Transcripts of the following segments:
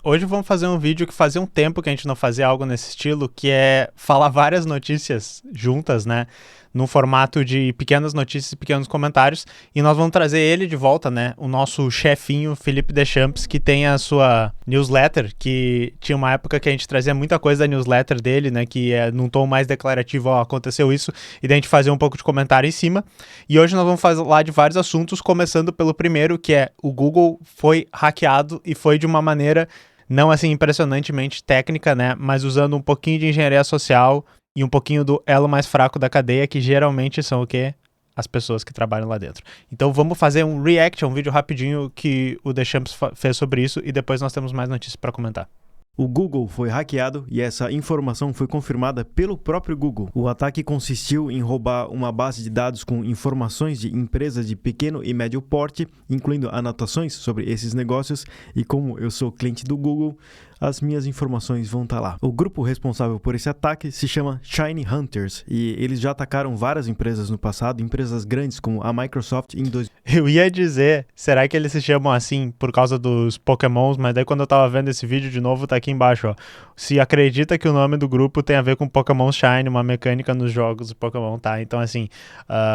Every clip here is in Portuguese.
Hoje vamos fazer um vídeo que fazia um tempo que a gente não fazia algo nesse estilo, que é falar várias notícias juntas, né? Num formato de pequenas notícias e pequenos comentários. E nós vamos trazer ele de volta, né? O nosso chefinho, Felipe Deschamps, que tem a sua newsletter, que tinha uma época que a gente trazia muita coisa da newsletter dele, né? Que é num tom mais declarativo, ó, aconteceu isso, e daí a gente fazia um pouco de comentário em cima. E hoje nós vamos falar de vários assuntos, começando pelo primeiro, que é o Google foi hackeado e foi de uma maneira não assim impressionantemente técnica, né, mas usando um pouquinho de engenharia social e um pouquinho do elo mais fraco da cadeia, que geralmente são o quê? As pessoas que trabalham lá dentro. Então vamos fazer um react, um vídeo rapidinho que o Deschamps fez sobre isso e depois nós temos mais notícias para comentar. O Google foi hackeado e essa informação foi confirmada pelo próprio Google. O ataque consistiu em roubar uma base de dados com informações de empresas de pequeno e médio porte, incluindo anotações sobre esses negócios, e como eu sou cliente do Google, as minhas informações vão estar lá. O grupo responsável por esse ataque se chama Shiny Hunters e eles já atacaram várias empresas no passado, empresas grandes como a Microsoft em Eu ia dizer, será que eles se chamam assim por causa dos Pokémons? Mas daí quando eu tava vendo esse vídeo de novo, tá aqui embaixo, ó. Se acredita que o nome do grupo tem a ver com Pokémon Shine, uma mecânica nos jogos do Pokémon, tá? Então assim,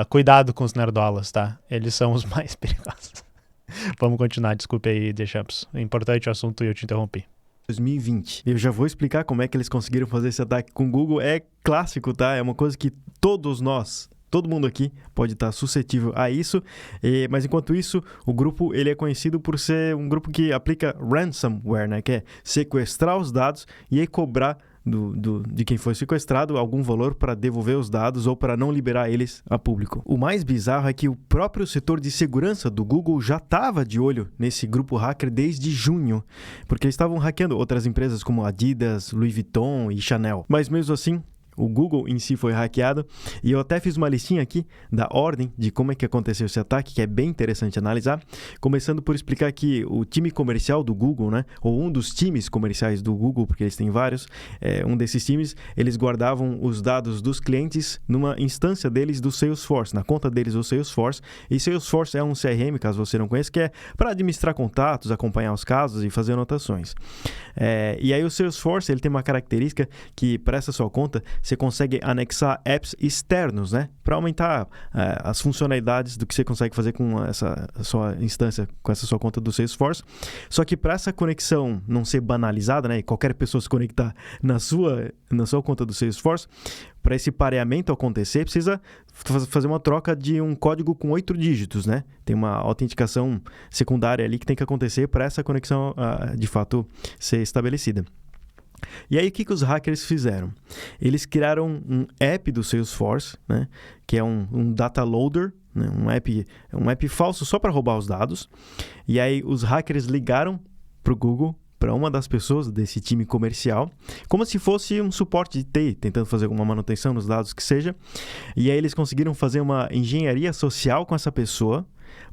cuidado com os nerdolas, tá? Eles são os mais perigosos. Vamos continuar, desculpe aí, Deschamps. É importante o assunto e eu te interrompi. 2020. Eu já vou explicar como é que eles conseguiram fazer esse ataque com o Google. É clássico, tá? É uma coisa que todos nós, todo mundo aqui pode estar suscetível a isso, mas enquanto isso, o grupo ele é conhecido por ser um grupo que aplica ransomware, né? Que é sequestrar os dados e aí cobrar de quem foi sequestrado algum valor para devolver os dados ou para não liberar eles a público. O mais bizarro é que o próprio setor de segurança do Google já estava de olho nesse grupo hacker desde junho, porque eles estavam hackeando outras empresas como Adidas, Louis Vuitton e Chanel. Mas mesmo assim, o Google em si foi hackeado e eu até fiz uma listinha aqui da ordem de como é que aconteceu esse ataque, que é bem interessante analisar, começando por explicar que o time comercial do Google, né, ou um dos times comerciais do Google, porque eles têm vários, um desses times, eles guardavam os dados dos clientes numa instância deles do Salesforce, na conta deles do Salesforce, e Salesforce é um CRM, caso você não conheça, que é para administrar contatos, acompanhar os casos e fazer anotações. E aí o Salesforce ele tem uma característica que para essa sua conta você consegue anexar apps externos, né? Para aumentar as funcionalidades do que você consegue fazer com essa sua instância, com essa sua conta do Salesforce. Só que para essa conexão não ser banalizada, né? E qualquer pessoa se conectar na sua conta do Salesforce, para esse pareamento acontecer, precisa fazer uma troca de um código com 8 dígitos, né? Tem uma autenticação secundária ali que tem que acontecer para essa conexão, de fato, ser estabelecida. E aí, o que os hackers fizeram? Eles criaram um app do Salesforce, né, que é um data loader, né, um app falso só para roubar os dados. E aí, os hackers ligaram para o Google, para uma das pessoas desse time comercial, como se fosse um suporte de TI, tentando fazer alguma manutenção nos dados que seja. E aí, eles conseguiram fazer uma engenharia social com essa pessoa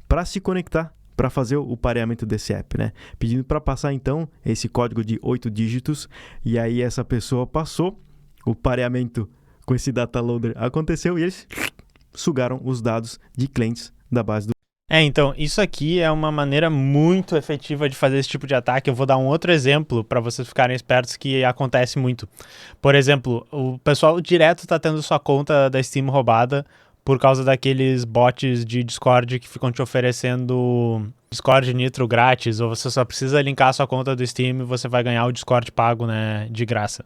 para se conectar, para fazer o pareamento desse app, né? Pedindo para passar, então, esse código de 8 dígitos. E aí essa pessoa passou, o pareamento com esse data loader aconteceu e eles sugaram os dados de clientes da base do... Então, isso aqui é uma maneira muito efetiva de fazer esse tipo de ataque. Eu vou dar um outro exemplo para vocês ficarem espertos que acontece muito. Por exemplo, o pessoal direto está tendo sua conta da Steam roubada por causa daqueles bots de Discord que ficam te oferecendo Discord Nitro grátis, ou você só precisa linkar a sua conta do Steam e você vai ganhar o Discord pago, né, de graça.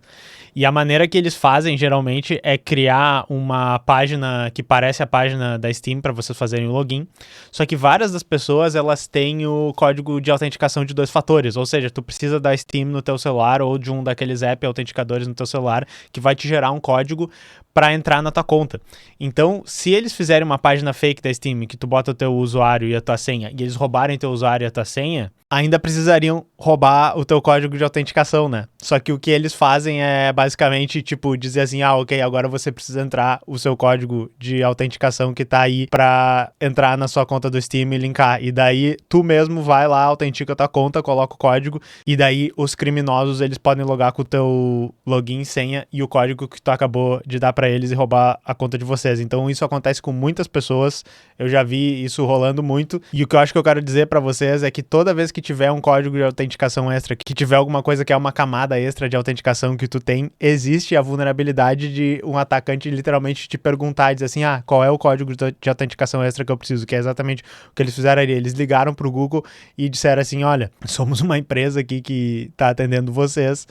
E a maneira que eles fazem, geralmente, é criar uma página que parece a página da Steam para vocês fazerem o login, só que várias das pessoas, elas têm o código de autenticação de 2 fatores, ou seja, tu precisa da Steam no teu celular ou de um daqueles app autenticadores no teu celular que vai te gerar um código para entrar na tua conta. Então, se eles fizerem uma página fake da Steam, que tu bota o teu usuário e a tua senha, e eles roubarem teu usuário e a tua senha, ainda precisariam roubar o teu código de autenticação, né? Só que o que eles fazem é basicamente, tipo, dizer assim, ok, agora você precisa entrar o seu código de autenticação que tá aí pra entrar na sua conta do Steam e linkar. E daí, tu mesmo vai lá, autentica a tua conta, coloca o código, e daí os criminosos, eles podem logar com o teu login, senha e o código que tu acabou de dar pra eles e roubar a conta de vocês. Então, isso acontece com muitas pessoas, eu já vi isso rolando muito, e o que eu acho que eu quero dizer pra vocês é que toda vez que que tiver um código de autenticação extra, que tiver alguma coisa que é uma camada extra de autenticação que tu tem, existe a vulnerabilidade de um atacante literalmente te perguntar e dizer assim, qual é o código de autenticação extra que eu preciso, que é exatamente o que eles fizeram ali. Eles ligaram pro Google e disseram assim, olha, somos uma empresa aqui que tá atendendo vocês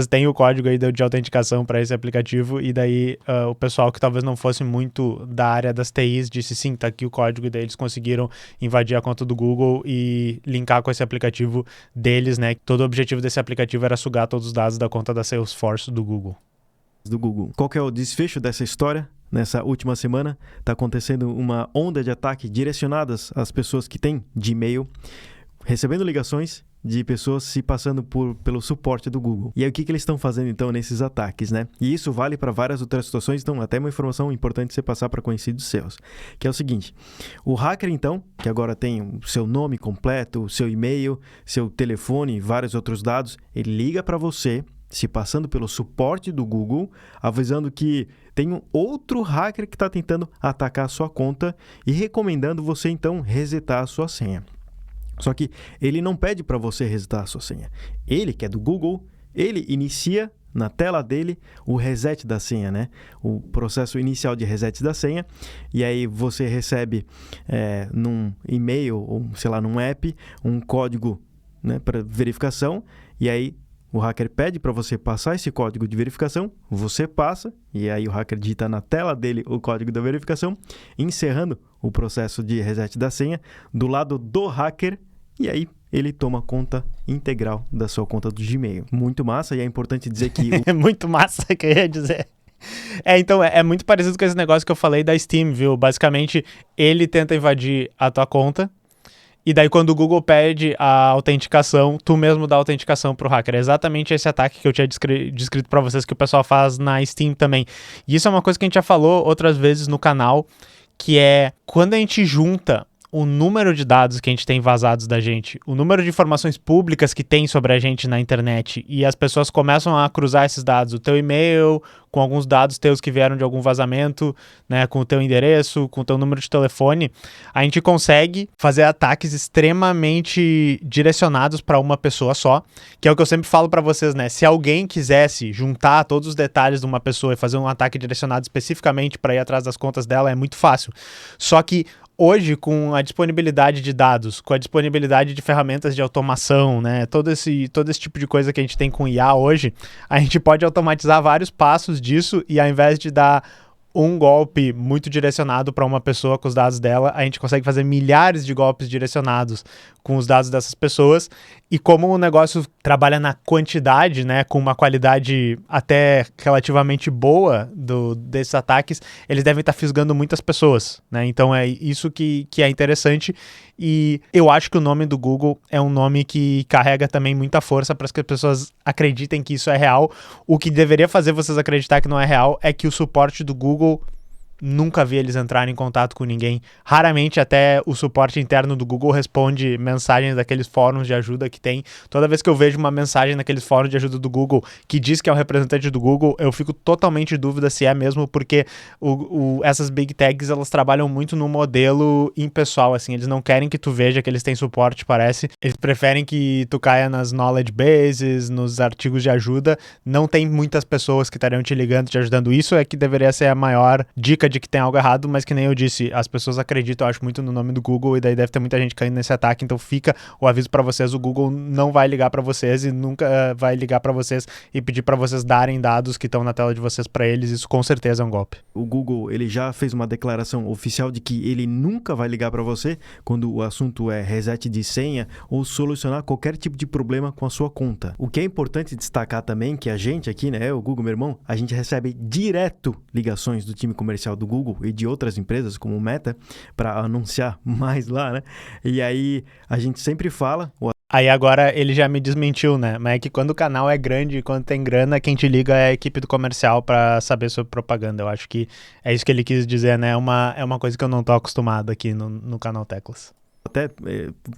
têm o código aí de autenticação para esse aplicativo, e daí o pessoal que talvez não fosse muito da área das TIs disse sim, tá aqui o código, e daí eles conseguiram invadir a conta do Google e linkar com esse aplicativo deles, né? Todo o objetivo desse aplicativo era sugar todos os dados da conta da Salesforce do Google. Qual que é o desfecho dessa história? Nessa última semana está acontecendo uma onda de ataque direcionadas às pessoas que têm Gmail, recebendo ligações de pessoas se passando pelo suporte do Google. E aí o que eles estão fazendo então nesses ataques, né? E isso vale para várias outras situações, então até uma informação importante você passar para conhecidos seus, que é o seguinte: o hacker então, que agora tem o seu nome completo, o seu e-mail, seu telefone, vários outros dados, ele liga para você, se passando pelo suporte do Google, avisando que tem um outro hacker que está tentando atacar a sua conta e recomendando você então resetar a sua senha. Só que ele não pede para você resetar a sua senha. Ele, que é do Google, ele inicia na tela dele o reset da senha, né? O processo inicial de reset da senha. E aí você recebe num e-mail ou, sei lá, num app, um código, né, para verificação. E aí o hacker pede para você passar esse código de verificação, você passa, e aí o hacker digita na tela dele o código da verificação, encerrando o processo de reset da senha do lado do hacker. E aí ele toma conta integral da sua conta do Gmail. Muito massa, e é importante dizer que... É muito massa, que eu ia dizer. Então, é muito parecido com esse negócio que eu falei da Steam, viu? Basicamente, ele tenta invadir a tua conta, e daí quando o Google pede a autenticação, tu mesmo dá a autenticação pro hacker. É exatamente esse ataque que eu tinha descrito pra vocês, que o pessoal faz na Steam também. E isso é uma coisa que a gente já falou outras vezes no canal, que é quando a gente junta o número de dados que a gente tem vazados da gente, o número de informações públicas que tem sobre a gente na internet, e as pessoas começam a cruzar esses dados, o teu e-mail, com alguns dados teus que vieram de algum vazamento, né, com o teu endereço, com o teu número de telefone, a gente consegue fazer ataques extremamente direcionados para uma pessoa só, que é o que eu sempre falo para vocês, né? Se alguém quisesse juntar todos os detalhes de uma pessoa e fazer um ataque direcionado especificamente para ir atrás das contas dela, é muito fácil. Só que hoje, com a disponibilidade de dados, com a disponibilidade de ferramentas de automação, né, todo esse tipo de coisa que a gente tem com IA hoje, a gente pode automatizar vários passos disso, e ao invés de dar um golpe muito direcionado para uma pessoa com os dados dela, a gente consegue fazer milhares de golpes direcionados com os dados dessas pessoas. E como o negócio trabalha na quantidade, né, com uma qualidade até relativamente boa desses ataques, eles devem estar fisgando muitas pessoas, né? Então é isso que é interessante. E eu acho que o nome do Google é um nome que carrega também muita força para que as pessoas acreditem que isso é real. O que deveria fazer vocês acreditar que não é real é que o suporte do Google, nunca vi eles entrarem em contato com ninguém. Raramente até o suporte interno do Google responde mensagens daqueles fóruns de ajuda que tem. Toda vez que eu vejo uma mensagem naqueles fóruns de ajuda do Google que diz que é um representante do Google, eu fico totalmente em dúvida se é mesmo, porque essas big techs, elas trabalham muito no modelo impessoal, assim. Eles não querem que tu veja que eles têm suporte, parece. Eles preferem que tu caia nas knowledge bases, nos artigos de ajuda. Não tem muitas pessoas que estariam te ligando, te ajudando. Isso é que deveria ser a maior dica de que tem algo errado, mas que nem eu disse, as pessoas acreditam, eu acho, muito no nome do Google, e daí deve ter muita gente caindo nesse ataque. Então fica o aviso pra vocês: o Google não vai ligar pra vocês e nunca vai ligar pra vocês e pedir pra vocês darem dados que estão na tela de vocês pra eles. Isso com certeza é um golpe. O Google, ele já fez uma declaração oficial de que ele nunca vai ligar pra você quando o assunto é reset de senha ou solucionar qualquer tipo de problema com a sua conta. O que é importante destacar também, que a gente aqui, né, o Google, meu irmão, a gente recebe direto ligações do time comercial do Google e de outras empresas como o Meta para anunciar mais lá, né? E aí a gente sempre fala... Aí agora ele já me desmentiu, né? Mas é que quando o canal é grande e quando tem grana, quem te liga é a equipe do comercial para saber sobre propaganda. Eu acho que é isso que ele quis dizer, né? É uma coisa que eu não tô acostumado aqui no canal Teclas. Até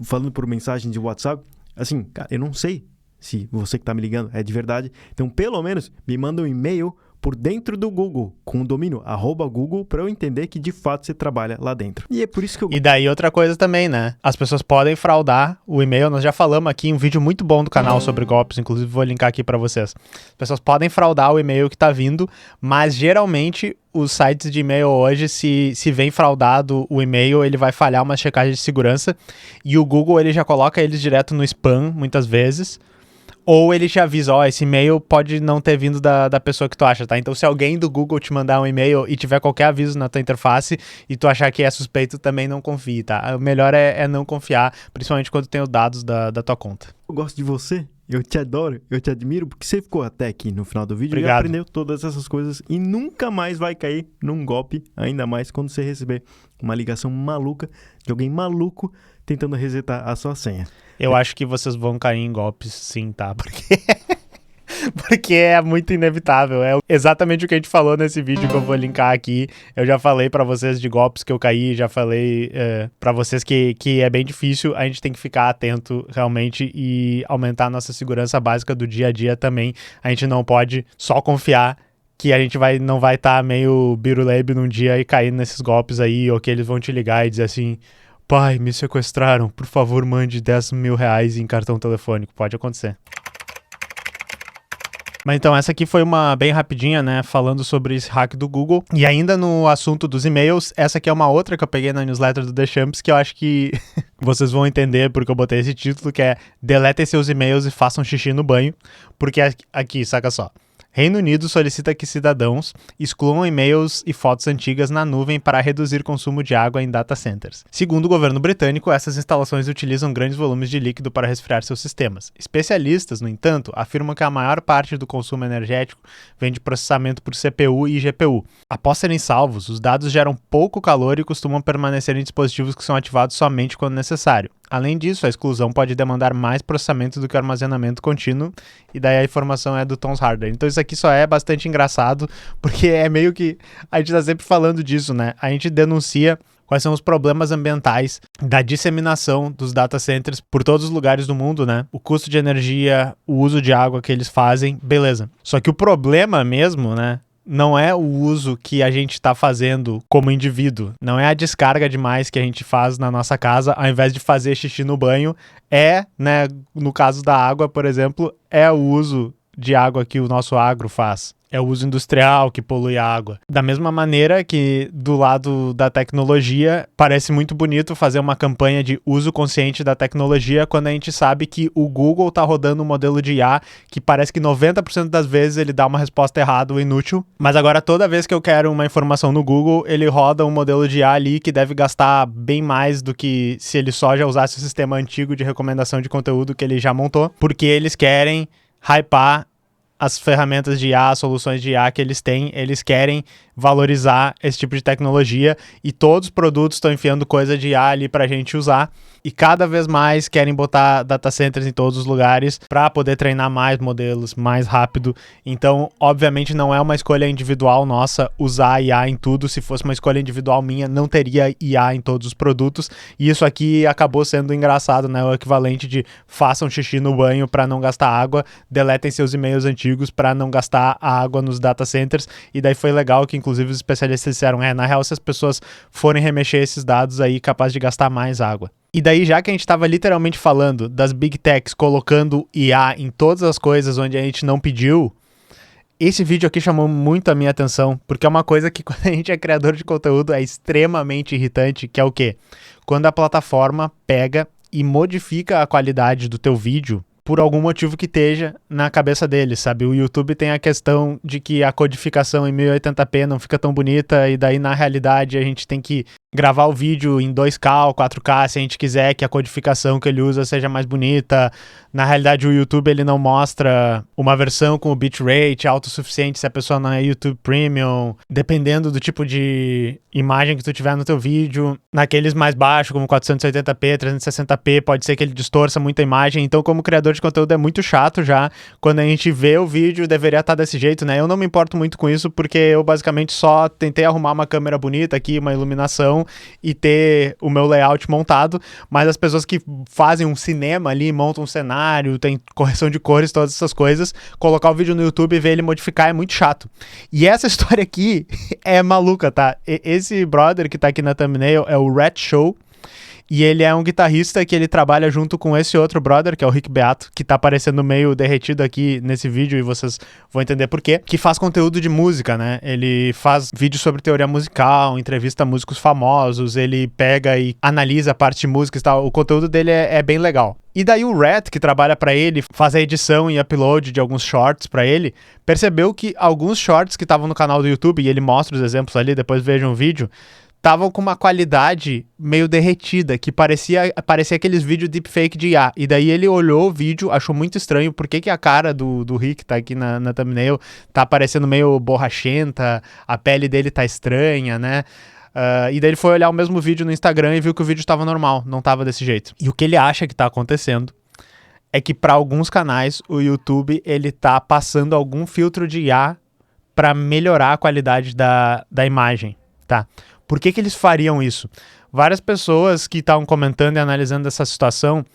falando por mensagem de WhatsApp, assim, cara, eu não sei se você que tá me ligando é de verdade. Então, pelo menos, me manda um e-mail por dentro do Google, com o domínio @Google, para eu entender que de fato você trabalha lá dentro. E é por isso que eu... E daí outra coisa também, né? As pessoas podem fraudar o e-mail. Nós já falamos aqui em um vídeo muito bom do canal sobre golpes, inclusive vou linkar aqui para vocês. As pessoas podem fraudar o e-mail que tá vindo, mas geralmente os sites de e-mail hoje, se vem fraudado o e-mail, ele vai falhar uma checagem de segurança e o Google ele já coloca eles direto no spam, muitas vezes. Ou ele te avisa, esse e-mail pode não ter vindo da pessoa que tu acha, tá? Então, se alguém do Google te mandar um e-mail e tiver qualquer aviso na tua interface e tu achar que é suspeito, também não confie, tá? O melhor é não confiar, principalmente quando tem os dados da tua conta. Eu gosto de você, eu te adoro, eu te admiro, porque você ficou até aqui no final do vídeo Obrigado. E aprendeu todas essas coisas e nunca mais vai cair num golpe, ainda mais quando você receber uma ligação maluca de alguém maluco tentando resetar a sua senha. Eu acho que vocês vão cair em golpes sim, tá? Porque é muito inevitável. É exatamente o que a gente falou nesse vídeo que eu vou linkar aqui. Eu já falei pra vocês de golpes que eu caí, já falei pra vocês que é bem difícil. A gente tem que ficar atento realmente e aumentar a nossa segurança básica do dia a dia também. A gente não pode só confiar que a gente não vai estar meio biruleibe num dia e cair nesses golpes aí, ou que eles vão te ligar e dizer assim: pai, me sequestraram, por favor mande 10 mil reais em cartão telefônico. Pode acontecer. Mas então, essa aqui foi uma bem rapidinha, né, falando sobre esse hack do Google. E ainda no assunto dos e-mails, essa aqui é uma outra que eu peguei na newsletter do The Champs, que eu acho que vocês vão entender porque eu botei esse título, que é deletem seus e-mails e façam xixi no banho. Porque aqui, saca só. Reino Unido solicita que cidadãos excluam e-mails e fotos antigas na nuvem para reduzir consumo de água em data centers. Segundo o governo britânico, essas instalações utilizam grandes volumes de líquido para resfriar seus sistemas. Especialistas, no entanto, afirmam que a maior parte do consumo energético vem de processamento por CPU e GPU. Após serem salvos, os dados geram pouco calor e costumam permanecer em dispositivos que são ativados somente quando necessário. Além disso, a exclusão pode demandar mais processamento do que o armazenamento contínuo, e daí a informação é do Tom Harder. Então isso aqui só é bastante engraçado, porque é meio que a gente tá sempre falando disso, né? A gente denuncia quais são os problemas ambientais da disseminação dos data centers por todos os lugares do mundo, né? O custo de energia, o uso de água que eles fazem, beleza. Só que o problema mesmo, né? Não é o uso que a gente está fazendo como indivíduo, não é a descarga demais que a gente faz na nossa casa, ao invés de fazer xixi no banho, né, no caso da água, por exemplo, é o uso de água que o nosso agro faz. É o uso industrial que polui a água. Da mesma maneira que do lado da tecnologia, parece muito bonito fazer uma campanha de uso consciente da tecnologia quando a gente sabe que o Google está rodando um modelo de IA que parece que 90% das vezes ele dá uma resposta errada ou inútil. Mas agora toda vez que eu quero uma informação no Google, ele roda um modelo de IA ali que deve gastar bem mais do que se ele só já usasse o sistema antigo de recomendação de conteúdo que ele já montou, porque eles querem hypar as ferramentas de IA, as soluções de IA que eles têm, eles querem valorizar esse tipo de tecnologia e todos os produtos estão enfiando coisa de IA ali pra gente usar e cada vez mais querem botar data centers em todos os lugares para poder treinar mais modelos mais rápido. Então, obviamente não é uma escolha individual nossa usar IA em tudo. Se fosse uma escolha individual minha, não teria IA em todos os produtos. E isso aqui acabou sendo engraçado, né? O equivalente de façam xixi no banho para não gastar água, deletem seus e-mails antigos para não gastar água nos data centers. E daí foi legal que inclusive os especialistas disseram, na real, se as pessoas forem remexer esses dados aí, capaz de gastar mais água. E daí, já que a gente estava literalmente falando das Big Techs colocando IA em todas as coisas onde a gente não pediu, esse vídeo aqui chamou muito a minha atenção, porque é uma coisa que quando a gente é criador de conteúdo é extremamente irritante, que é o quê? Quando a plataforma pega e modifica a qualidade do teu vídeo por algum motivo que esteja na cabeça deles, sabe? O YouTube tem a questão de que a codificação em 1080p não fica tão bonita e daí na realidade a gente tem que gravar o vídeo em 2K ou 4K se a gente quiser que a codificação que ele usa seja mais bonita. Na realidade o YouTube ele não mostra uma versão com o bitrate alto o suficiente se a pessoa não é YouTube Premium, dependendo do tipo de imagem que tu tiver no teu vídeo. Naqueles mais baixos, como 480p, 360p, pode ser que ele distorça muita imagem. Então, como criador de conteúdo é muito chato já, quando a gente vê o vídeo deveria estar desse jeito, né? Eu não me importo muito com isso porque eu basicamente só tentei arrumar uma câmera bonita aqui, uma iluminação edição e ter o meu layout montado, mas as pessoas que fazem um cinema ali, montam um cenário, tem correção de cores, todas essas coisas, colocar o vídeo no YouTube e ver ele modificar é muito chato. E essa história aqui é maluca, tá? Esse brother que tá aqui na thumbnail é o Rat Show, e ele é um guitarrista que ele trabalha junto com esse outro brother, que é o Rick Beato, que tá parecendo meio derretido aqui nesse vídeo, e vocês vão entender por quê, que faz conteúdo de música, né? Ele faz vídeos sobre teoria musical, entrevista músicos famosos, ele pega e analisa a parte de música e tal. O conteúdo dele é bem legal. E daí o Rat, que trabalha pra ele, faz a edição e upload de alguns shorts pra ele, percebeu que alguns shorts que estavam no canal do YouTube, e ele mostra os exemplos ali, depois vejam o vídeo, estavam com uma qualidade meio derretida, que parecia aqueles vídeos deepfake de IA. E daí ele olhou o vídeo, achou muito estranho, por que a cara do Rick tá aqui na thumbnail tá parecendo meio borrachenta, a pele dele tá estranha, né? E daí ele foi olhar o mesmo vídeo no Instagram e viu que o vídeo estava normal, não estava desse jeito. E o que ele acha que está acontecendo é que para alguns canais o YouTube ele tá passando algum filtro de IA para melhorar a qualidade da imagem, tá? Por que eles fariam isso? Várias pessoas que estavam comentando e analisando essa situação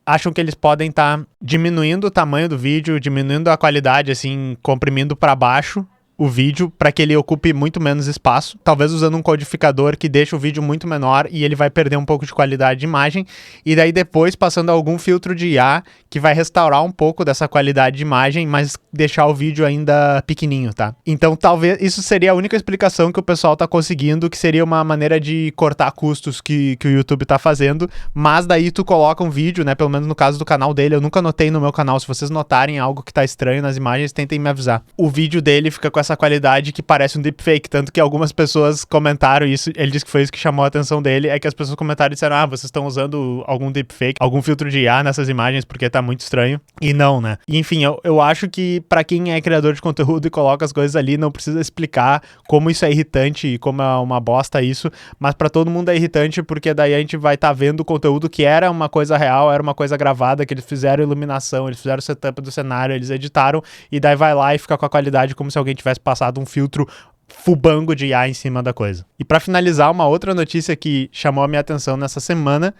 acham que eles podem estar diminuindo o tamanho do vídeo, diminuindo a qualidade, assim, comprimindo para baixo o vídeo para que ele ocupe muito menos espaço, talvez usando um codificador que deixa o vídeo muito menor e ele vai perder um pouco de qualidade de imagem, e daí depois passando algum filtro de IA que vai restaurar um pouco dessa qualidade de imagem, mas deixar o vídeo ainda pequenininho, tá? Então talvez isso seria a única explicação que o pessoal tá conseguindo, que seria uma maneira de cortar custos que o YouTube tá fazendo, mas daí tu coloca um vídeo, né, pelo menos no caso do canal dele, eu nunca notei no meu canal, se vocês notarem algo que tá estranho nas imagens, tentem me avisar. O vídeo dele fica com essa qualidade que parece um deepfake, tanto que algumas pessoas comentaram isso, ele disse que foi isso que chamou a atenção dele, é que as pessoas comentaram e disseram, vocês estão usando algum deepfake, algum filtro de IA nessas imagens, porque tá muito estranho, e não, né? E, enfim, eu acho que pra quem é criador de conteúdo e coloca as coisas ali, não precisa explicar como isso é irritante e como é uma bosta isso, mas pra todo mundo é irritante, porque daí a gente vai estar vendo o conteúdo que era uma coisa real, era uma coisa gravada, que eles fizeram iluminação, eles fizeram o setup do cenário, eles editaram, e daí vai lá e fica com a qualidade como se alguém tivesse passado um filtro fubango de IA em cima da coisa. E pra finalizar, uma outra notícia que chamou a minha atenção nessa semana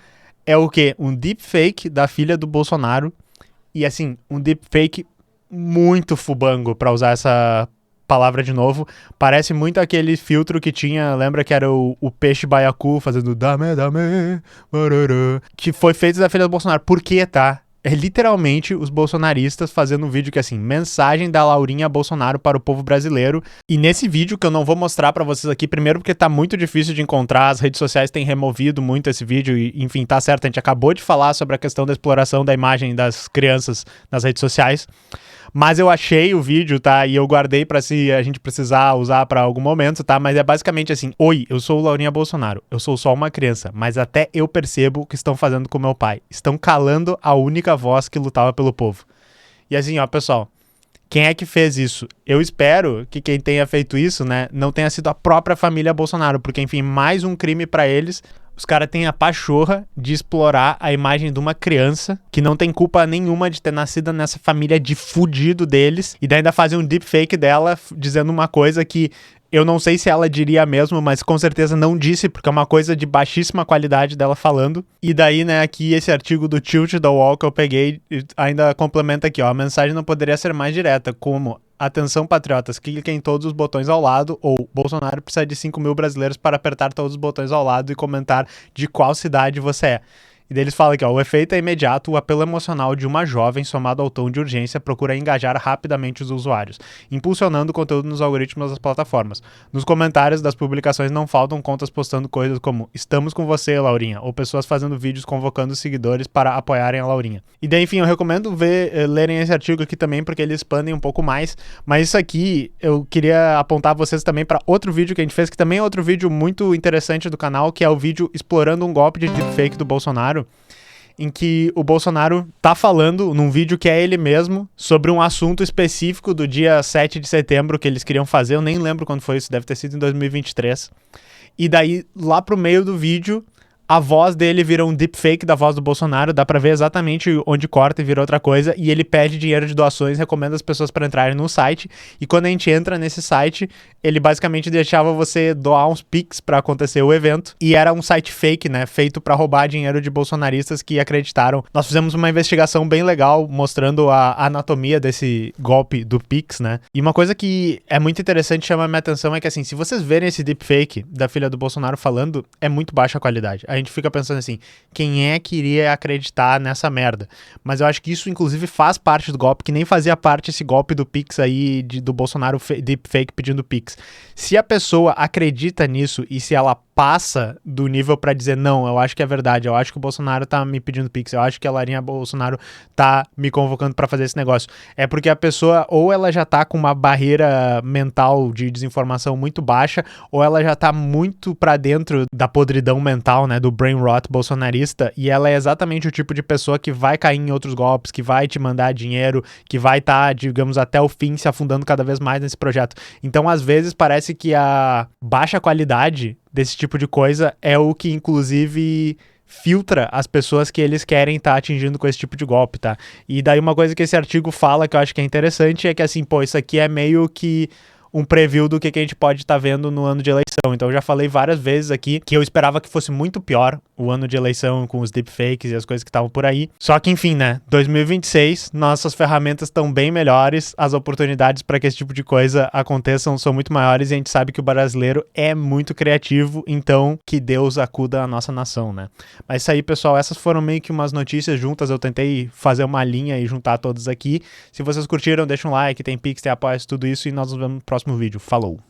é o quê? Um deepfake da filha do Bolsonaro, e assim, um deepfake muito fubango, pra usar essa palavra de novo. Parece muito aquele filtro que tinha, lembra que era o peixe baiacu fazendo dame, dame, marará, que foi feito da filha do Bolsonaro. Por quê, tá? É literalmente os bolsonaristas fazendo um vídeo que é assim, mensagem da Laurinha Bolsonaro para o povo brasileiro. E nesse vídeo, que eu não vou mostrar pra vocês aqui, primeiro porque tá muito difícil de encontrar, as redes sociais têm removido muito esse vídeo e, enfim, tá certo, a gente acabou de falar sobre a questão da exploração da imagem das crianças nas redes sociais. Mas eu achei o vídeo, tá? E eu guardei pra se a gente precisar usar pra algum momento, tá? Mas é basicamente assim, oi, eu sou o Laurinha Bolsonaro, eu sou só uma criança, mas até eu percebo o que estão fazendo com meu pai. Estão calando a única voz que lutava pelo povo. E assim, ó, pessoal, quem é que fez isso? Eu espero que quem tenha feito isso, né, não tenha sido a própria família Bolsonaro, porque, enfim, mais um crime pra eles. Os caras têm a pachorra de explorar a imagem de uma criança que não tem culpa nenhuma de ter nascido nessa família de fudido deles, e daí ainda fazem um deepfake dela dizendo uma coisa que eu não sei se ela diria mesmo, mas com certeza não disse, porque é uma coisa de baixíssima qualidade dela falando. E daí, né, aqui esse artigo do Tilt da UOL que eu peguei ainda complementa aqui, ó, a mensagem não poderia ser mais direta, como: atenção, patriotas, cliquem em todos os botões ao lado, ou Bolsonaro precisa de 5 mil brasileiros para apertar todos os botões ao lado e comentar de qual cidade você é. E daí eles falam aqui, ó, o efeito é imediato, o apelo emocional de uma jovem somado ao tom de urgência procura engajar rapidamente os usuários, impulsionando o conteúdo nos algoritmos das plataformas. Nos comentários das publicações não faltam contas postando coisas como: estamos com você, Laurinha, ou pessoas fazendo vídeos convocando os seguidores para apoiarem a Laurinha. E daí, enfim, eu recomendo lerem esse artigo aqui também, porque eles expandem um pouco mais, mas isso aqui eu queria apontar vocês também para outro vídeo que a gente fez, que também é outro vídeo muito interessante do canal, que é o vídeo explorando um golpe de deepfake do Bolsonaro, em que o Bolsonaro tá falando num vídeo que é ele mesmo sobre um assunto específico do dia 7 de setembro que eles queriam fazer, eu nem lembro quando foi isso, deve ter sido em 2023. E daí, lá pro meio do vídeo, a voz dele vira um deepfake da voz do Bolsonaro, dá pra ver exatamente onde corta e vira outra coisa, e ele pede dinheiro de doações, recomenda as pessoas pra entrarem no site, e quando a gente entra nesse site, ele basicamente deixava você doar uns Pix pra acontecer o evento, e era um site fake, né, feito pra roubar dinheiro de bolsonaristas que acreditaram. Nós fizemos uma investigação bem legal, mostrando a anatomia desse golpe do Pix, né, e uma coisa que é muito interessante, chama a minha atenção, é que assim, se vocês verem esse deepfake da filha do Bolsonaro falando, é muito baixa a qualidade. A gente fica pensando assim, quem é que iria acreditar nessa merda? Mas eu acho que isso, inclusive, faz parte do golpe, que nem fazia parte esse golpe do Pix aí, do Bolsonaro deepfake pedindo Pix. Se a pessoa acredita nisso e se ela passa do nível pra dizer, não, eu acho que é verdade, eu acho que o Bolsonaro tá me pedindo Pix, eu acho que a Larinha Bolsonaro tá me convocando pra fazer esse negócio, é porque a pessoa, ou ela já tá com uma barreira mental de desinformação muito baixa, ou ela já tá muito pra dentro da podridão mental, né, do brain rot bolsonarista, e ela é exatamente o tipo de pessoa que vai cair em outros golpes, que vai te mandar dinheiro, que vai estar, digamos, até o fim se afundando cada vez mais nesse projeto. Então, às vezes, parece que a baixa qualidade desse tipo de coisa é o que, inclusive, filtra as pessoas que eles querem estar atingindo com esse tipo de golpe, tá? E daí uma coisa que esse artigo fala, que eu acho que é interessante, é que assim, pô, isso aqui é meio que um preview do que a gente pode estar vendo no ano de eleição. Então eu já falei várias vezes aqui que eu esperava que fosse muito pior o ano de eleição com os deepfakes e as coisas que estavam por aí. Só que enfim, né? 2026, nossas ferramentas estão bem melhores, as oportunidades para que esse tipo de coisa aconteçam são muito maiores e a gente sabe que o brasileiro é muito criativo, então que Deus acuda a nossa nação, né? Mas isso aí, pessoal, essas foram meio que umas notícias juntas, eu tentei fazer uma linha e juntar todas aqui. Se vocês curtiram, deixa um like, tem Pix, tem apoio, tudo isso e nós nos vemos no próximo vídeo. Falou!